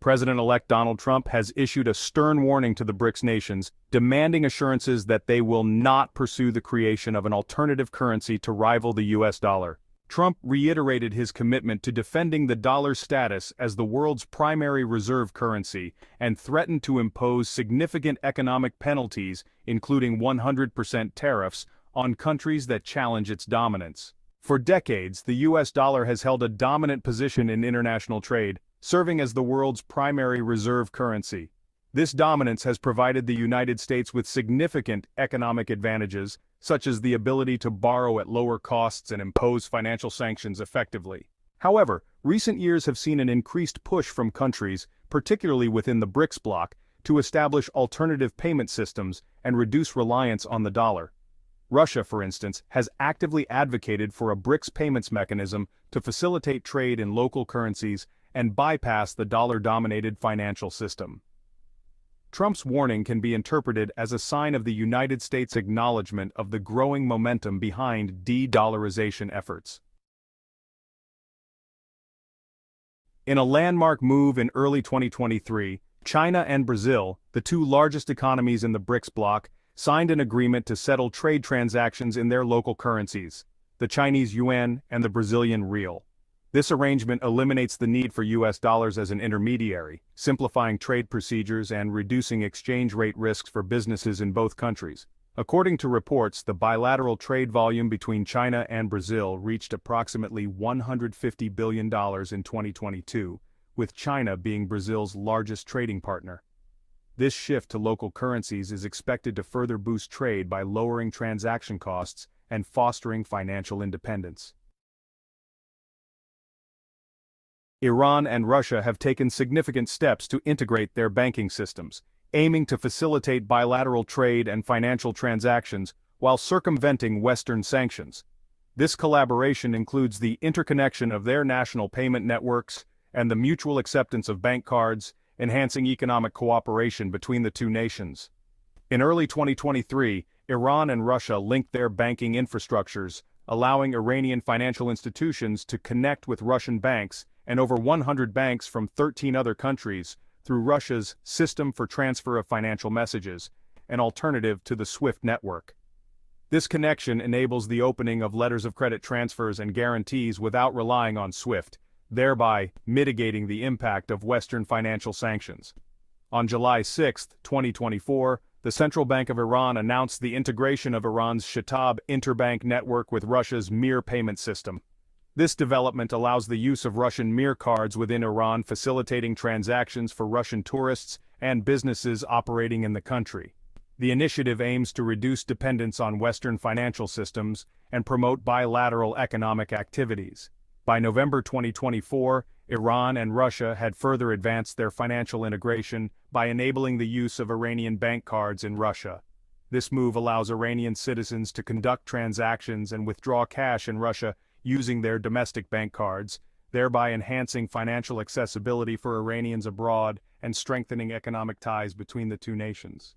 President-elect Donald Trump has issued a stern warning to the BRICS nations, demanding assurances that they will not pursue the creation of an alternative currency to rival the US dollar. Trump reiterated his commitment to defending the dollar's status as the world's primary reserve currency and threatened to impose significant economic penalties, including 100% tariffs, on countries that challenge its dominance. For decades, the US dollar has held a dominant position in international trade, serving as the world's primary reserve currency. This dominance has provided the United States with significant economic advantages, such as the ability to borrow at lower costs and impose financial sanctions effectively. However, recent years have seen an increased push from countries, particularly within the BRICS bloc, to establish alternative payment systems and reduce reliance on the dollar. Russia, for instance, has actively advocated for a BRICS payments mechanism to facilitate trade in local currencies and bypass the dollar-dominated financial system. Trump's warning can be interpreted as a sign of the United States' acknowledgement of the growing momentum behind de-dollarization efforts. In a landmark move in early 2023, China and Brazil, the two largest economies in the BRICS bloc, signed an agreement to settle trade transactions in their local currencies, the Chinese yuan and the Brazilian real. This arrangement eliminates the need for US dollars as an intermediary, simplifying trade procedures and reducing exchange rate risks for businesses in both countries. According to reports, the bilateral trade volume between China and Brazil reached approximately $150 billion in 2022, with China being Brazil's largest trading partner. This shift to local currencies is expected to further boost trade by lowering transaction costs and fostering financial independence. Iran and Russia have taken significant steps to integrate their banking systems, aiming to facilitate bilateral trade and financial transactions while circumventing Western sanctions. This collaboration includes the interconnection of their national payment networks and the mutual acceptance of bank cards, enhancing economic cooperation between the two nations. In early 2023, Iran and Russia linked their banking infrastructures, allowing Iranian financial institutions to connect with Russian banks and over 100 banks from 13 other countries through Russia's System for Transfer of Financial Messages, an alternative to the SWIFT network. This connection enables the opening of letters of credit transfers and guarantees without relying on SWIFT, thereby mitigating the impact of Western financial sanctions. On July 6, 2024, the Central Bank of Iran announced the integration of Iran's Shatab interbank network with Russia's Mir payment system. This development allows the use of Russian Mir cards within Iran, facilitating transactions for Russian tourists and businesses operating in the country. The initiative aims to reduce dependence on Western financial systems and promote bilateral economic activities. By November 2024, Iran and Russia had further advanced their financial integration by enabling the use of Iranian bank cards in Russia. This move allows Iranian citizens to conduct transactions and withdraw cash in Russia using their domestic bank cards, thereby enhancing financial accessibility for Iranians abroad and strengthening economic ties between the two nations.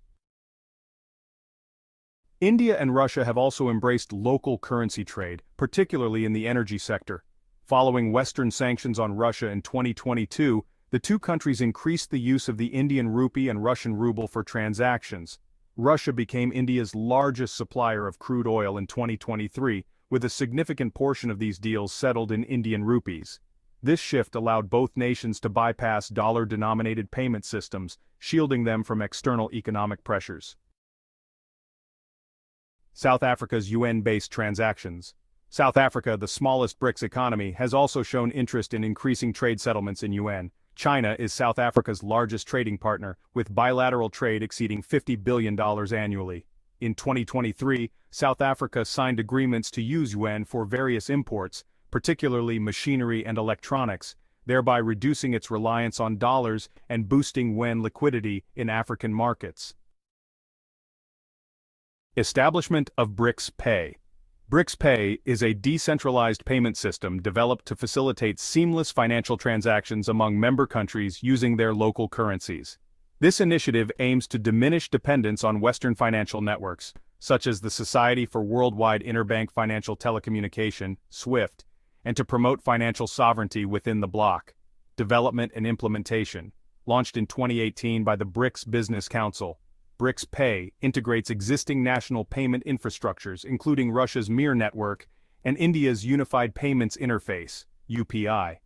India and Russia have also embraced local currency trade, particularly in the energy sector. Following Western sanctions on Russia in 2022, the two countries increased the use of the Indian rupee and Russian ruble for transactions. Russia became India's largest supplier of crude oil in 2023, with a significant portion of these deals settled in Indian rupees. This shift allowed both nations to bypass dollar-denominated payment systems, shielding them from external economic pressures. South Africa's UN-based transactions. South Africa, the smallest BRICS economy, has also shown interest in increasing trade settlements in UN. China is South Africa's largest trading partner, with bilateral trade exceeding $50 billion annually. In 2023, South Africa signed agreements to use yuan for various imports, particularly machinery and electronics, thereby reducing its reliance on dollars and boosting yuan liquidity in African markets. Establishment of BRICS Pay. BRICS Pay is a decentralized payment system developed to facilitate seamless financial transactions among member countries using their local currencies. This initiative aims to diminish dependence on Western financial networks, such as the Society for Worldwide Interbank Financial Telecommunication, SWIFT, and to promote financial sovereignty within the bloc. Development and implementation. launched in 2018 by the BRICS Business Council. BRICS Pay integrates existing national payment infrastructures, including Russia's Mir network and India's Unified Payments Interface, UPI.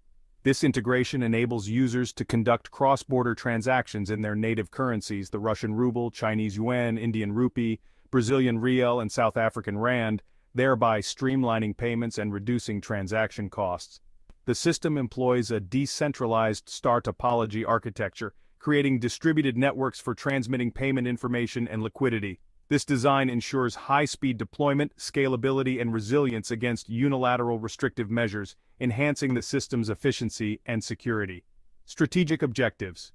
This integration enables users to conduct cross-border transactions in their native currencies, the Russian ruble, Chinese yuan, Indian rupee, Brazilian real, and South African rand, thereby streamlining payments and reducing transaction costs. The system employs a decentralized star topology architecture, creating distributed networks for transmitting payment information and liquidity. This design ensures high-speed deployment, scalability, and resilience against unilateral restrictive measures, enhancing the system's efficiency and security. Strategic objectives.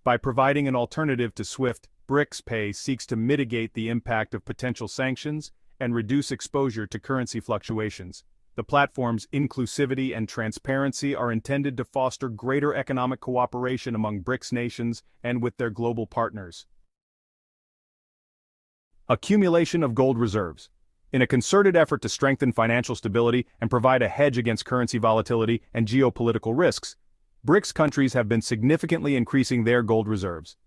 By providing an alternative to SWIFT, BRICS Pay seeks to mitigate the impact of potential sanctions and reduce exposure to currency fluctuations. The platform's inclusivity and transparency are intended to foster greater economic cooperation among BRICS nations and with their global partners. Accumulation of gold reserves. In a concerted effort to strengthen financial stability and provide a hedge against currency volatility and geopolitical risks, BRICS countries have been significantly increasing their gold reserves.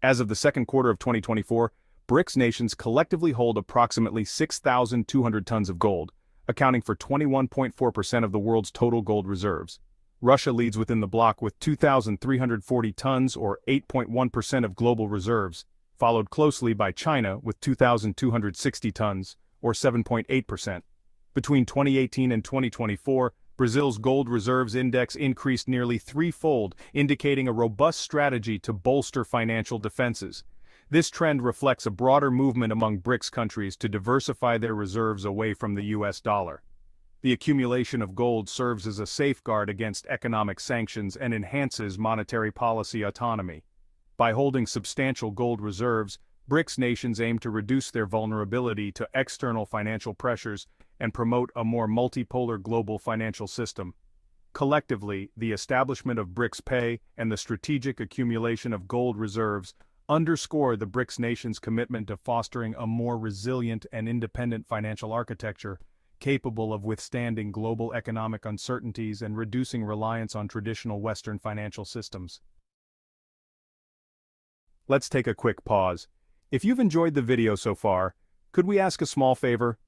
As of the second quarter of 2024, BRICS nations collectively hold approximately 6,200 tons of gold, accounting for 21.4% of the world's total gold reserves. Russia leads within the bloc with 2,340 tons or 8.1% of global reserves, followed closely by China with 2,260 tons or 7.8%. Between 2018 and 2024, Brazil's gold reserves index increased nearly threefold, indicating a robust strategy to bolster financial defenses. This trend reflects a broader movement among BRICS countries to diversify their reserves away from the US dollar. The accumulation of gold serves as a safeguard against economic sanctions and enhances monetary policy autonomy. By holding substantial gold reserves, BRICS nations aim to reduce their vulnerability to external financial pressures and promote a more multipolar global financial system. Collectively, the establishment of BRICS Pay and the strategic accumulation of gold reserves underscore the BRICS nations' commitment to fostering a more resilient and independent financial architecture, capable of withstanding global economic uncertainties and reducing reliance on traditional Western financial systems. Let's take a quick pause. If you've enjoyed the video so far, could we ask a small favor?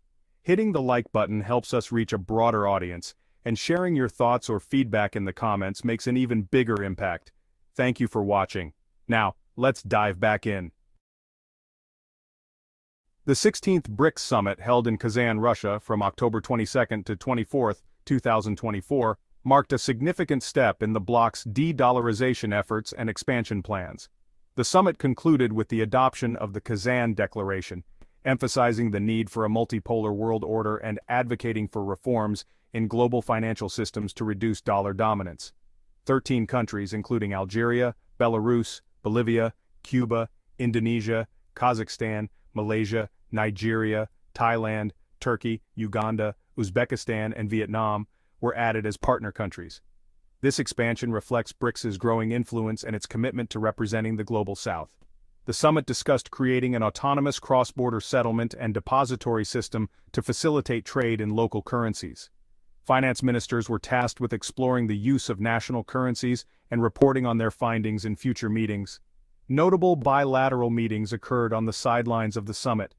Hitting the like button helps us reach a broader audience, and sharing your thoughts or feedback in the comments makes an even bigger impact. Thank you for watching. Now, let's dive back in. The 16th BRICS Summit held in Kazan, Russia from October 22 to 24, 2024, marked a significant step in the bloc's de-dollarization efforts and expansion plans. The summit concluded with the adoption of the Kazan Declaration, emphasizing the need for a multipolar world order and advocating for reforms in global financial systems to reduce dollar dominance. 13 countries, including Algeria, Belarus, Bolivia, Cuba, Indonesia, Kazakhstan, Malaysia, Nigeria, Thailand, Turkey, Uganda, Uzbekistan, and Vietnam, were added as partner countries. This expansion reflects BRICS's growing influence and its commitment to representing the Global South. The summit discussed creating an autonomous cross-border settlement and depository system to facilitate trade in local currencies. Finance ministers were tasked with exploring the use of national currencies and reporting on their findings in future meetings. Notable bilateral meetings occurred on the sidelines of the summit.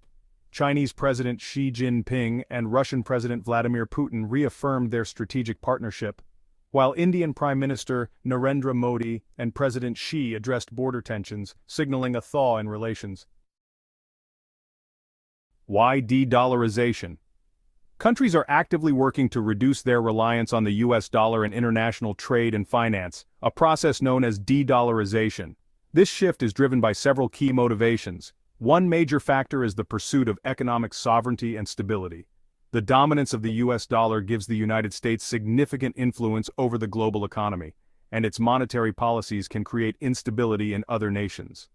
Chinese President Xi Jinping and Russian President Vladimir Putin reaffirmed their strategic partnership, while Indian Prime Minister Narendra Modi and President Xi addressed border tensions, signaling a thaw in relations. Why de-dollarization? Countries are actively working to reduce their reliance on the US dollar in international trade and finance, a process known as de-dollarization. This shift is driven by several key motivations. One major factor is the pursuit of economic sovereignty and stability. The dominance of the US dollar gives the United States significant influence over the global economy, and its monetary policies can create instability in other nations.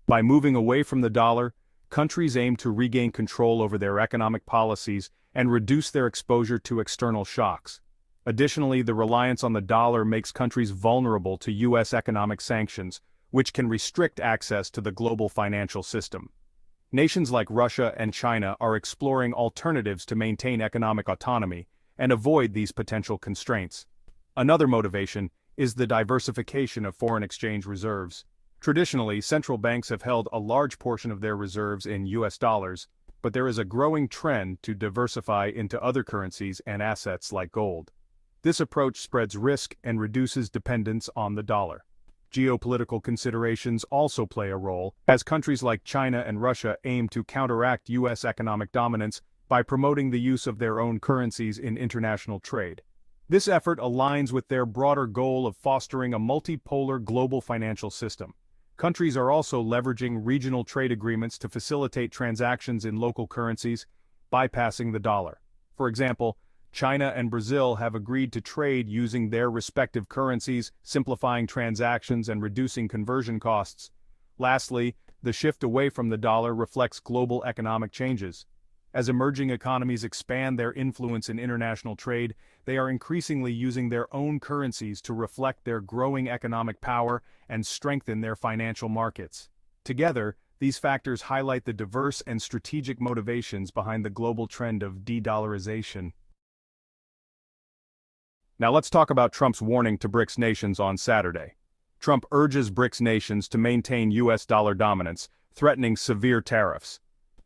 By moving away from the dollar, countries aim to regain control over their economic policies and reduce their exposure to external shocks. Additionally, the reliance on the dollar makes countries vulnerable to US economic sanctions, which can restrict access to the global financial system. Nations like Russia and China are exploring alternatives to maintain economic autonomy and avoid these potential constraints. Another motivation is the diversification of foreign exchange reserves. Traditionally, central banks have held a large portion of their reserves in US dollars, but there is a growing trend to diversify into other currencies and assets like gold. This approach spreads risk and reduces dependence on the dollar. Geopolitical considerations also play a role, as countries like China and Russia aim to counteract US economic dominance by promoting the use of their own currencies in international trade. This effort aligns with their broader goal of fostering a multipolar global financial system. Countries are also leveraging regional trade agreements to facilitate transactions in local currencies, bypassing the dollar. For example, China and Brazil have agreed to trade using their respective currencies, simplifying transactions and reducing conversion costs. Lastly, the shift away from the dollar reflects global economic changes. As emerging economies expand their influence in international trade, they are increasingly using their own currencies to reflect their growing economic power and strengthen their financial markets. Together, these factors highlight the diverse and strategic motivations behind the global trend of de-dollarization. Now let's talk about Trump's warning to BRICS nations on Saturday. Trump urges BRICS nations to maintain US dollar dominance, threatening severe tariffs.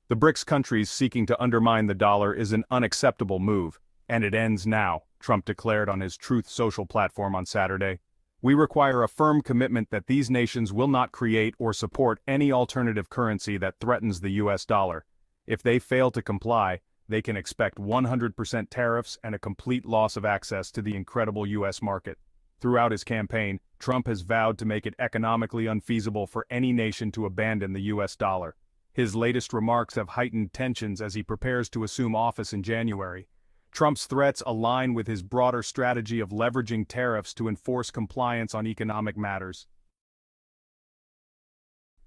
The BRICS countries seeking to undermine the dollar is an unacceptable move, and it ends now, Trump declared on his Truth Social platform on Saturday. We require a firm commitment that these nations will not create or support any alternative currency that threatens the US dollar. If they fail to comply, they can expect 100% tariffs and a complete loss of access to the incredible US market. Throughout his campaign, Trump has vowed to make it economically unfeasible for any nation to abandon the US dollar. His latest remarks have heightened tensions as he prepares to assume office in January. Trump's threats align with his broader strategy of leveraging tariffs to enforce compliance on economic matters.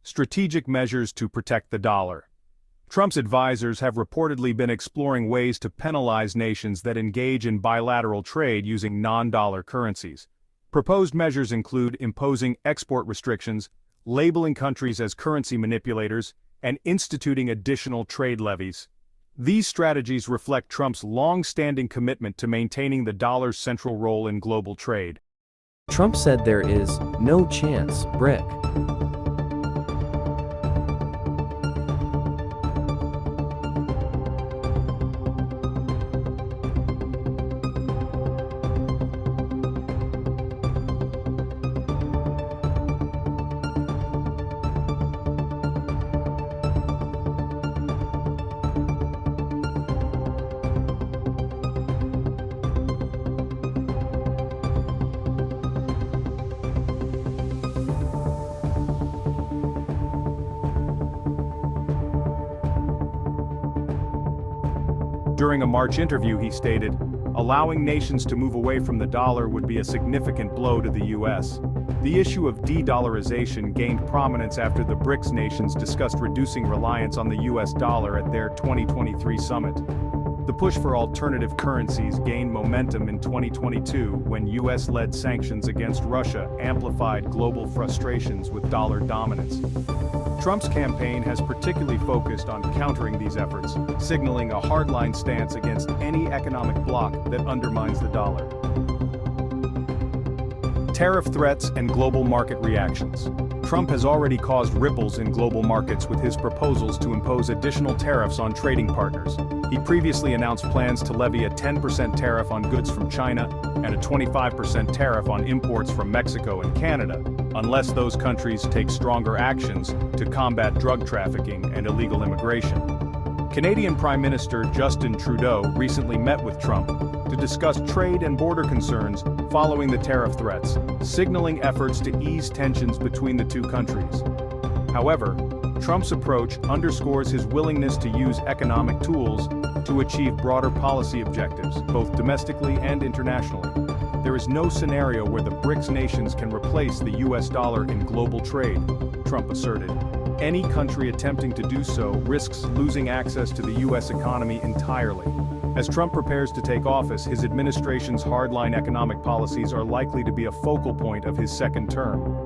Strategic measures to protect the dollar. Trump's advisors have reportedly been exploring ways to penalize nations that engage in bilateral trade using non-dollar currencies. Proposed measures include imposing export restrictions, labeling countries as currency manipulators, and instituting additional trade levies. These strategies reflect Trump's long-standing commitment to maintaining the dollar's central role in global trade. Trump said there is no chance, BRIC. During a March interview, he stated, "Allowing nations to move away from the dollar would be a significant blow to the US." The issue of de-dollarization gained prominence after the BRICS nations discussed reducing reliance on the US dollar at their 2023 summit. The push for alternative currencies gained momentum in 2022 when US-led sanctions against Russia amplified global frustrations with dollar dominance. Trump's campaign has particularly focused on countering these efforts, signaling a hardline stance against any economic bloc that undermines the dollar. Tariff threats and global market reactions. Trump has already caused ripples in global markets with his proposals to impose additional tariffs on trading partners. He previously announced plans to levy a 10% tariff on goods from China and a 25% tariff on imports from Mexico and Canada, unless those countries take stronger actions to combat drug trafficking and illegal immigration. Canadian Prime Minister Justin Trudeau recently met with Trump to discuss trade and border concerns following the tariff threats, signaling efforts to ease tensions between the two countries. However, Trump's approach underscores his willingness to use economic tools to achieve broader policy objectives, both domestically and internationally. There is no scenario where the BRICS nations can replace the US dollar in global trade, Trump asserted. Any country attempting to do so risks losing access to the US economy entirely. As Trump prepares to take office, his administration's hardline economic policies are likely to be a focal point of his second term.